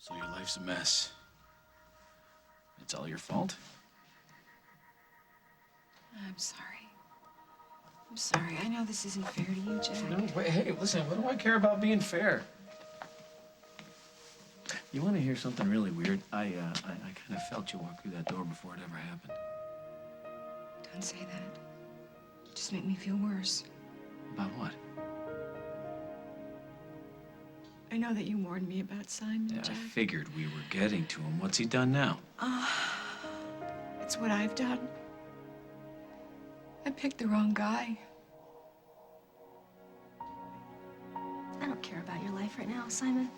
So your life's a mess. It's all your fault? I'm sorry. I'm sorry. I know this isn't fair to you, Jack. No, wait, hey, listen, what do I care about being fair? You want to hear something really weird? I kind of felt you walk through that door before it ever happened. Don't say that. You just make me feel worse. About what? I know that you warned me about Simon, Yeah, Jack. I figured we were getting to him. What's he done now? It's what I've done. I picked the wrong guy. I don't care about your life right now, Simon.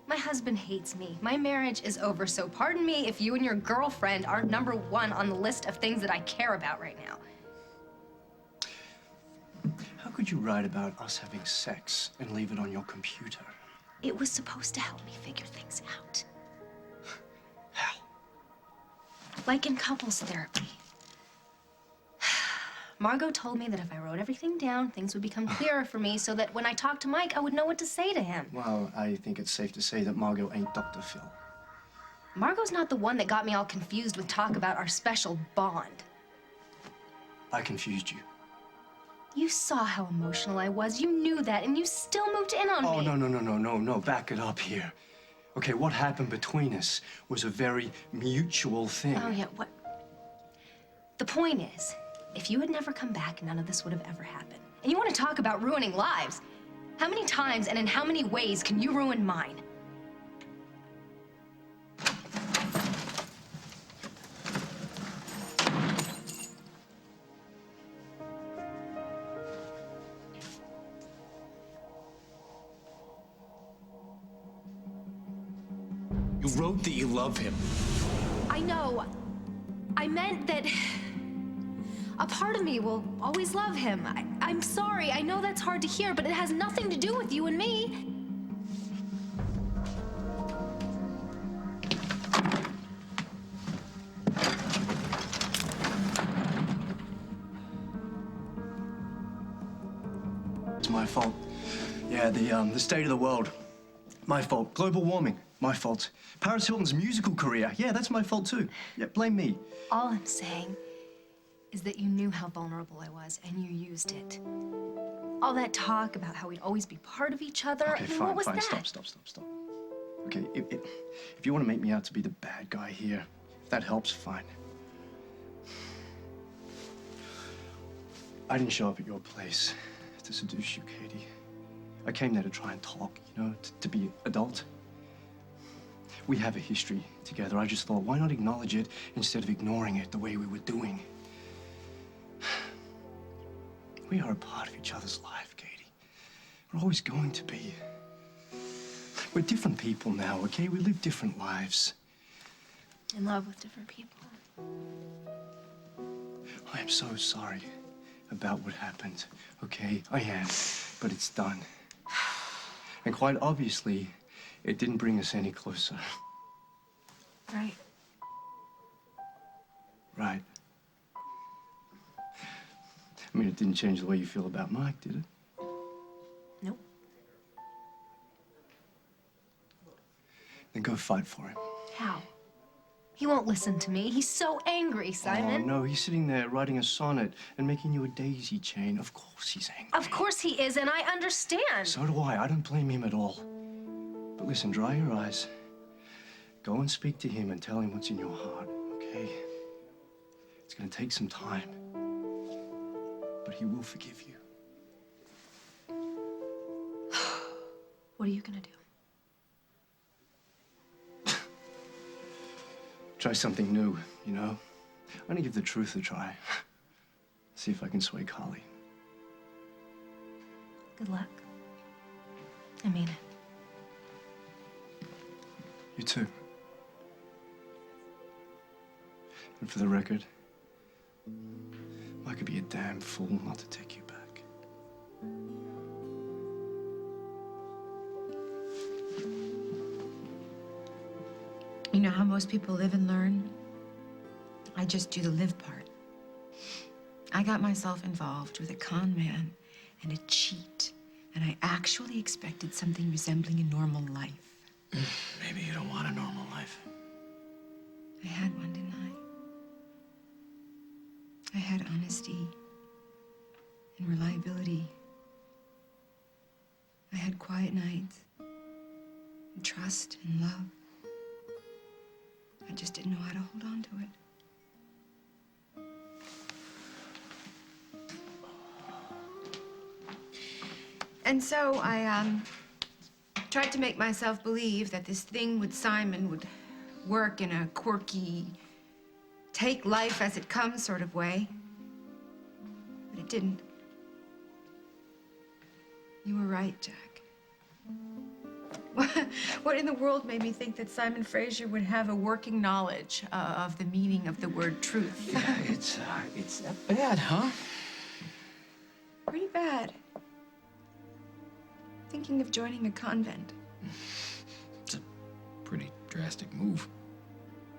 My husband hates me. My marriage is over, so pardon me if you and your girlfriend aren't #1 on the list of things that I care about right now. How could you write about us having sex and leave it on your computer? It was supposed to help me figure things out. How? Like in couples therapy. Margot told me that if I wrote everything down, things would become clearer for me so that when I talked to Mike, I would know what to say to him. Well, I think it's safe to say that Margot ain't Dr. Phil. Margot's not the one that got me all confused with talk about our special bond. I confused you. You saw how emotional I was. You knew that, and you still moved in on me. Oh, no. Back it up here. Okay, what happened between us was a very mutual thing. Oh, yeah, what? The point is, if you had never come back, none of this would have ever happened. And you want to talk about ruining lives? How many times and in how many ways can you ruin mine? You wrote that you love him. I know. I meant that a part of me will always love him. I'm sorry. I know that's hard to hear, but it has nothing to do with you and me. It's my fault. Yeah, the state of the world. My fault. Global warming. My fault. Paris Hilton's musical career. Yeah, that's my fault too. Yeah, blame me. All I'm saying is that you knew how vulnerable I was, and you used it. All that talk about how we'd always be part of each other. Okay, I mean, fine, what was fine. that? Stop. Okay, if you want to make me out to be the bad guy here, if that helps, fine. I didn't show up at your place to seduce you, Katie. I came there to try and talk, you know, to be adult. We have a history together. I just thought, why not acknowledge it instead of ignoring it the way we were doing? We are a part of each other's life, Katie. We're always going to be. We're different people now, okay? We live different lives. In love with different people. I am so sorry about what happened, okay? I am, but it's done. And quite obviously, it didn't bring us any closer. Right. Right. I mean, it didn't change the way you feel about Mike, did it? Nope. Then go fight for him. How? He won't listen to me. He's so angry, Simon. Oh, no, he's sitting there writing a sonnet and making you a daisy chain. Of course he's angry. Of course he is, and I understand. So do I. I don't blame him at all. But listen, dry your eyes. Go and speak to him and tell him what's in your heart, okay? It's gonna take some time. But he will forgive you. What are you gonna do? Try something new, you know? I'm gonna give the truth a try. See if I can sway Carly. Good luck. I mean it. You too. And for the record, I could be a damn fool not to take you back. You know how most people live and learn? I just do the live part. I got myself involved with a con man and a cheat, and I actually expected something resembling a normal life. Maybe you don't honesty and reliability. I had quiet nights, and trust and love. I just didn't know how to hold on to it. And so I tried to make myself believe that this thing with Simon would work in a quirky, take life as it comes sort of way. But it didn't. You were right, Jack. What in the world made me think that Simon Fraser would have a working knowledge of the meaning of the word truth? Yeah, it's that bad, huh? Pretty bad. Thinking of joining a convent. It's a pretty drastic move.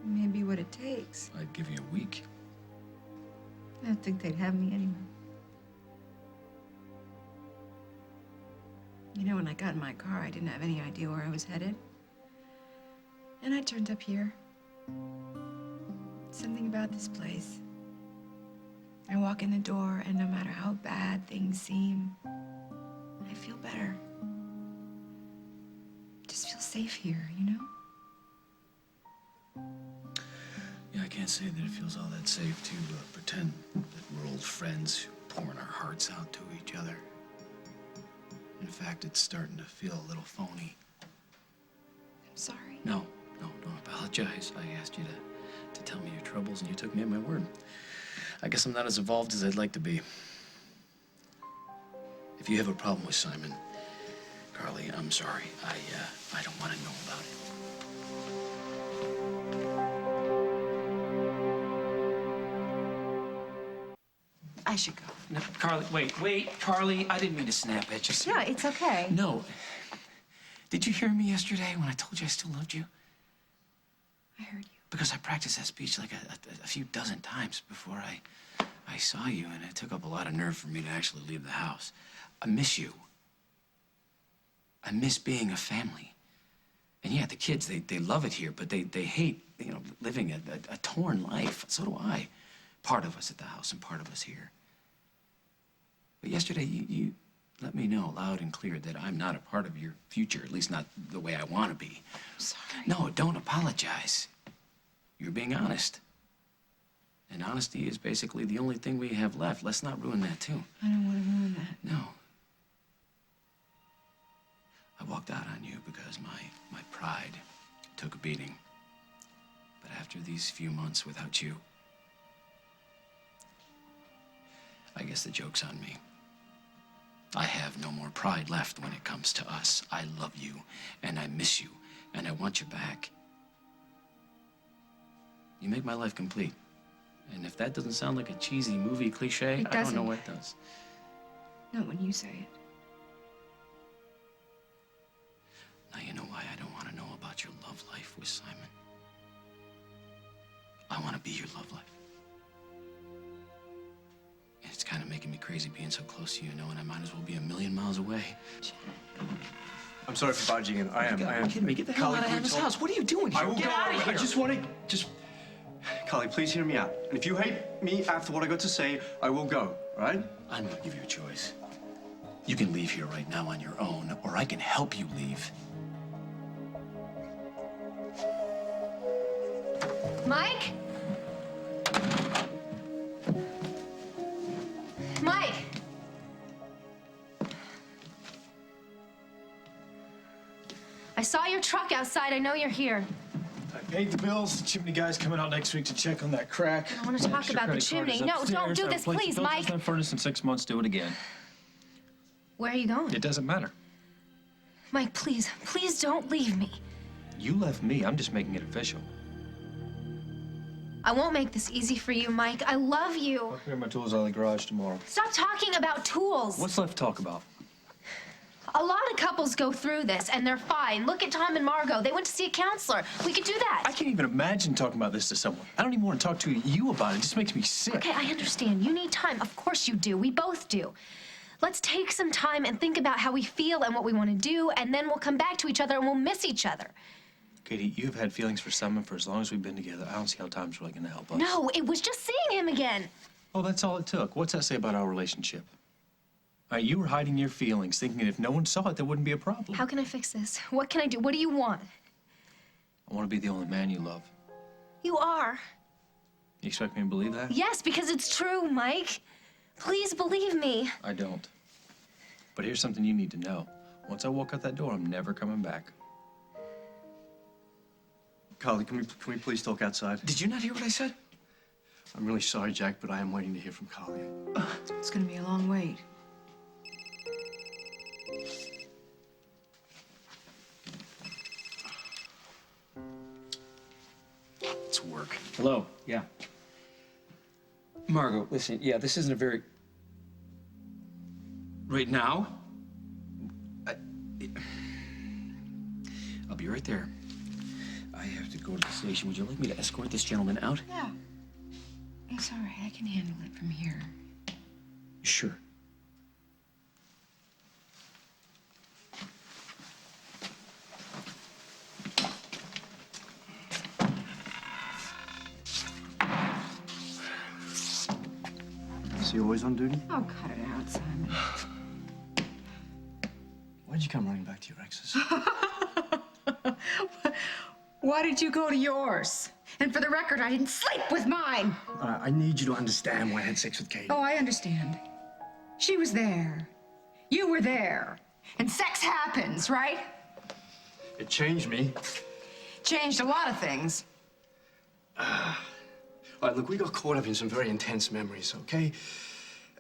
Maybe what it takes. I'd give you a week. I don't think they'd have me anyway. You know, when I got in my car, I didn't have any idea where I was headed. And I turned up here. Something about this place. I walk in the door, and no matter how bad things seem, I feel better. Just feel safe here, you know? Yeah, I can't say that it feels all that safe to pretend that we're old friends pouring our hearts out to each other. In fact, it's starting to feel a little phony. I'm sorry. No, don't apologize. I asked you to tell me your troubles, and you took me at my word. I guess I'm not as involved as I'd like to be. If you have a problem with Simon, Carly, I'm sorry. I don't want to know about it. I should go. No, Carly, wait, Carly, I didn't mean to snap at you. Yeah, it's okay. No. Did you hear me yesterday when I told you I still loved you? I heard you. Because I practiced that speech like a few dozen times before I saw you, and it took up a lot of nerve for me to actually leave the house. I miss you. I miss being a family. And yeah, the kids, they love it here, but they hate, living a torn life. So do I. Part of us at the house and part of us here. But yesterday, you let me know loud and clear that I'm not a part of your future, at least not the way I want to be. I'm sorry. No, don't apologize. You're being honest. And honesty is basically the only thing we have left. Let's not ruin that, too. I don't want to ruin that. No. I walked out on you because my pride took a beating. But after these few months without you, I guess the joke's on me. I have no more pride left when it comes to us. I love you, and I miss you, and I want you back. You make my life complete. And if that doesn't sound like a cheesy movie cliche, It I don't know doesn't. what does. Not when you say it. Now you know why I don't want to know about your love life with Simon. I want to be your love life. And it's kind of making me crazy being so close to you, knowing I might as well be a million miles away. I'm sorry for barging in. I am. Are you kidding me? Get the hell Carly, out of can we this talk? house. What are you doing here? I will Get go. out of here. I just want to Carly, please hear me out. And if you hate me after what I got to say, I will go, all right? I'm gonna give you a choice. You can leave here right now on your own, or I can help you leave. Mike? Mike! I saw your truck outside. I know you're here. I paid the bills. The chimney guy's coming out next week to check on that crack. I want to talk about the chimney. No, don't do this, please, Mike. That furnace in 6 months. Do it again. Where are you going? It doesn't matter. Mike, please, please don't leave me. You left me. I'm just making it official. I won't make this easy for you, Mike. I love you. I'll clear my tools out of the garage tomorrow. Stop talking about tools. What's left to talk about? A lot of couples go through this, and they're fine. Look at Tom and Margot. They went to see a counselor. We could do that. I can't even imagine talking about this to someone. I don't even want to talk to you about it. It just makes me sick. Okay, I understand. You need time. Of course you do. We both do. Let's take some time and think about how we feel and what we want to do, and then we'll come back to each other and we'll miss each other. Katie, you've had feelings for Simon for as long as we've been together. I don't see how time's really going to help us. No, it was just seeing him again. Oh, that's all it took. What's that say about our relationship? You were hiding your feelings, thinking that if no one saw it, there wouldn't be a problem. How can I fix this? What can I do? What do you want? I want to be the only man you love. You are. You expect me to believe that? Yes, because it's true, Mike. Please believe me. I don't. But here's something you need to know. Once I walk out that door, I'm never coming back. Carly, can we please talk outside? Did you not hear what I said? I'm really sorry, Jack, but I am waiting to hear from Carly. It's gonna be a long wait. It's work. Hello. Yeah. Margot, listen. Yeah, this isn't a very. Right now? I'll be right there. I have to go to the station. Would you like me to escort this gentleman out? Yeah. It's all right. I can handle it from here. Sure. Is he always on duty? Oh, cut it out, Simon. Why'd you come running back to your ex's? Why did you go to yours? And for the record, I didn't sleep with mine. I need you to understand why I had sex with Katie. Oh, I understand. She was there. You were there. And sex happens, right? It changed me. Changed a lot of things. All right, look, we got caught up in some very intense memories, okay?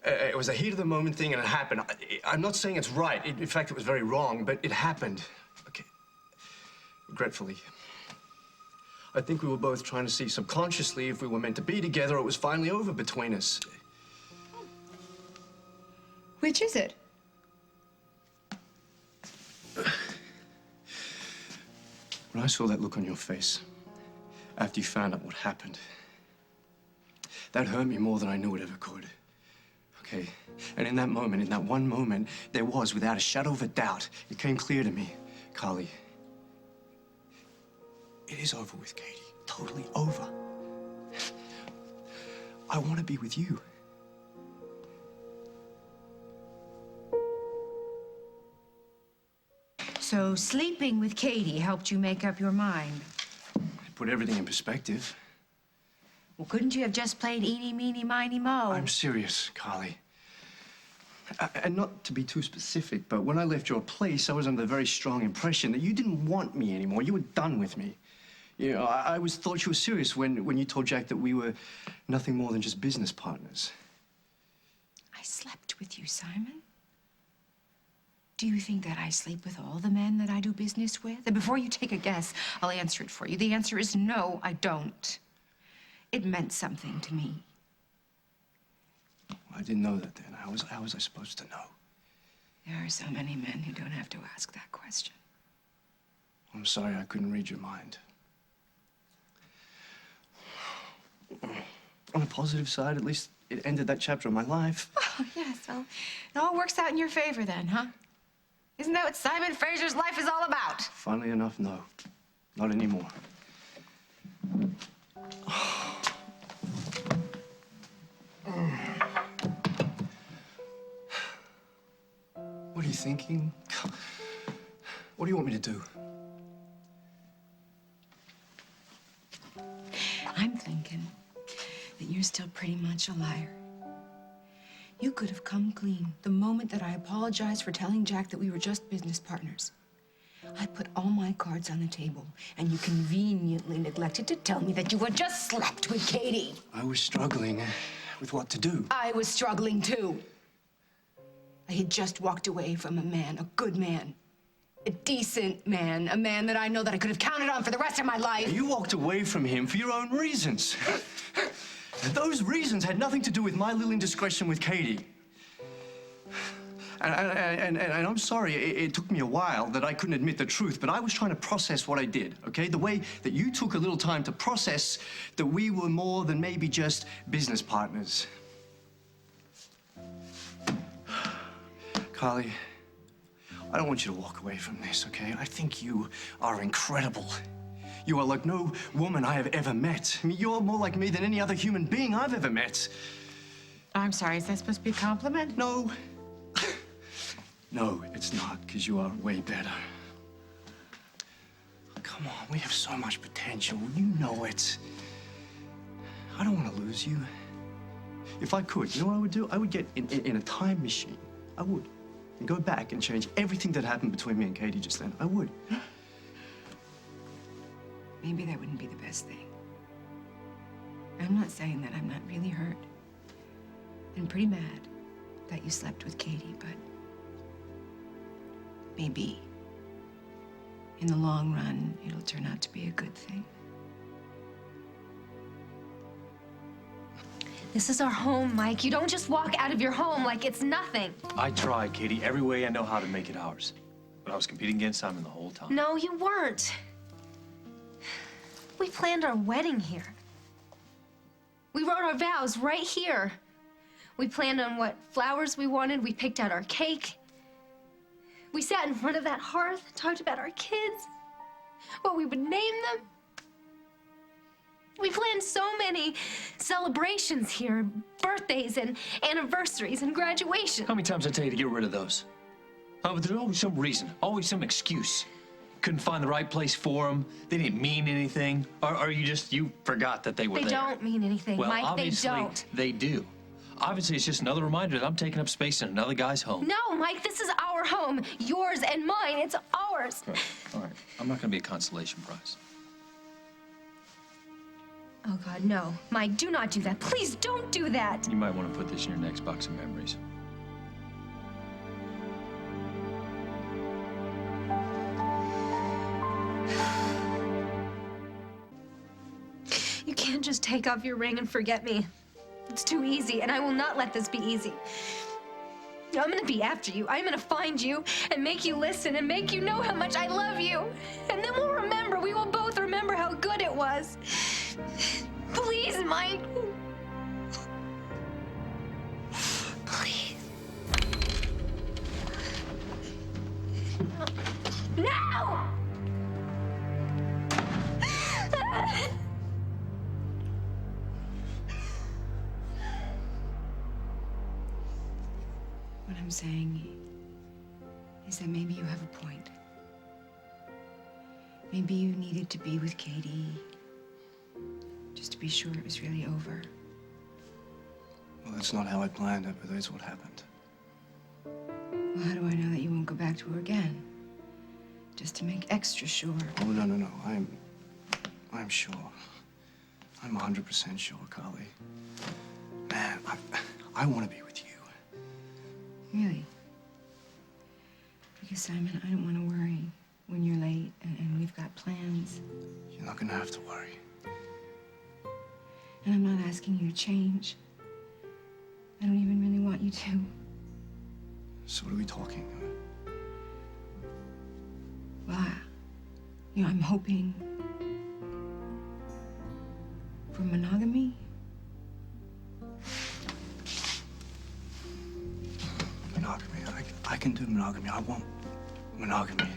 It was a heat of the moment thing and it happened. I'm not saying it's right. In fact, it was very wrong, but it happened. Okay. Regretfully. I think we were both trying to see subconsciously if we were meant to be together or it was finally over between us. Which is it? When I saw that look on your face after you found out what happened, that hurt me more than I knew it ever could. Okay? And in that moment, in that one moment, there was, without a shadow of a doubt, it came clear to me, Carly, it is over with Katie. Totally over. I want to be with you. So sleeping with Katie helped you make up your mind. It put everything in perspective. Well, couldn't you have just played eeny, meeny, miny, mo? I'm serious, Carly. And not to be too specific, but when I left your place, I was under the very strong impression that you didn't want me anymore. You were done with me. You know, I thought you were serious when you told Jack that we were nothing more than just business partners. I slept with you, Simon. Do you think that I sleep with all the men that I do business with? And before you take a guess, I'll answer it for you. The answer is no, I don't. It meant something to me. I didn't know that then. How was I supposed to know? There are so many men who don't have to ask that question. I'm sorry I couldn't read your mind. On a positive side, at least it ended that chapter of my life. Oh, yes, well, it all works out in your favor then, huh? Isn't that what Simon Fraser's life is all about? Funnily enough, no. Not anymore. What are you thinking? What do you want me to do? I'm thinking that you're still pretty much a liar. You could have come clean the moment that I apologized for telling Jack that we were just business partners. I put all my cards on the table, and you conveniently neglected to tell me that you had just slept with Katie. I was struggling with what to do. I was struggling too. I had just walked away from a man, a good man, a decent man, a man that I know that I could have counted on for the rest of my life. You walked away from him for your own reasons. Those reasons had nothing to do with my little indiscretion with Katie. And I'm sorry, it took me a while that I couldn't admit the truth, but I was trying to process what I did, okay? The way that you took a little time to process that we were more than maybe just business partners. Carly, I don't want you to walk away from this, okay? I think you are incredible. You are like no woman I have ever met. I mean, you're more like me than any other human being I've ever met. I'm sorry, is that supposed to be a compliment? No. No, it's not, because you are way better. Come on, we have so much potential. You know it. I don't want to lose you. If I could, you know what I would do? I would get in a time machine. I would. And go back and change everything that happened between me and Katie just then. I would. Maybe that wouldn't be the best thing. I'm not saying that I'm not really hurt and pretty mad that you slept with Katie, but maybe in the long run, it'll turn out to be a good thing. This is our home, Mike. You don't just walk out of your home like it's nothing. I tried, Katie, every way I know how to make it ours. But I was competing against Simon the whole time. No, you weren't. We planned our wedding here. We wrote our vows right here. We planned on what flowers we wanted. We picked out our cake. We sat in front of that hearth, talked about our kids, what we would name them. We planned so many celebrations here, birthdays and anniversaries and graduations. How many times I tell you to get rid of those? Oh, but there's always some reason, always some excuse. Couldn't find the right place for them. They didn't mean anything. Or you forgot that they were They there. don't mean anything, Well, Mike. They obviously, don't. they do. Obviously, it's just another reminder that I'm taking up space in another guy's home. No, Mike, this is our home. Yours and mine. It's ours. Okay, all right. I'm not going to be a consolation prize. Oh, God, no. Mike, do not do that. Please don't do that. You might want to put this in your next box of memories. You can't just take off your ring and forget me. It's too easy, and I will not let this be easy. I'm gonna be after you. I'm gonna find you and make you listen and make you know how much I love you. And then we'll remember. We will both remember how good it was. Please, Mike. Please. No! What I'm saying is that maybe you have a point. Maybe you needed to be with Katie just to be sure it was really over. Well, that's not how I planned it, but that's what happened. Well, how do I know that you won't go back to her again? Just to make extra sure. Oh, no. I'm sure. I'm 100% sure, Carly. Man, I want to be with you. Really? Because, Simon, I don't want to worry when you're late and we've got plans. You're not gonna have to worry. And I'm not asking you to change. I don't even really want you to. So what are we talking? Well, I'm hoping for monogamy. Monogamy. I can do monogamy. I want monogamy.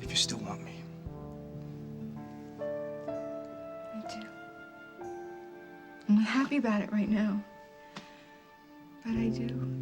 If you still want me. I do. I'm not happy about it right now. But I do.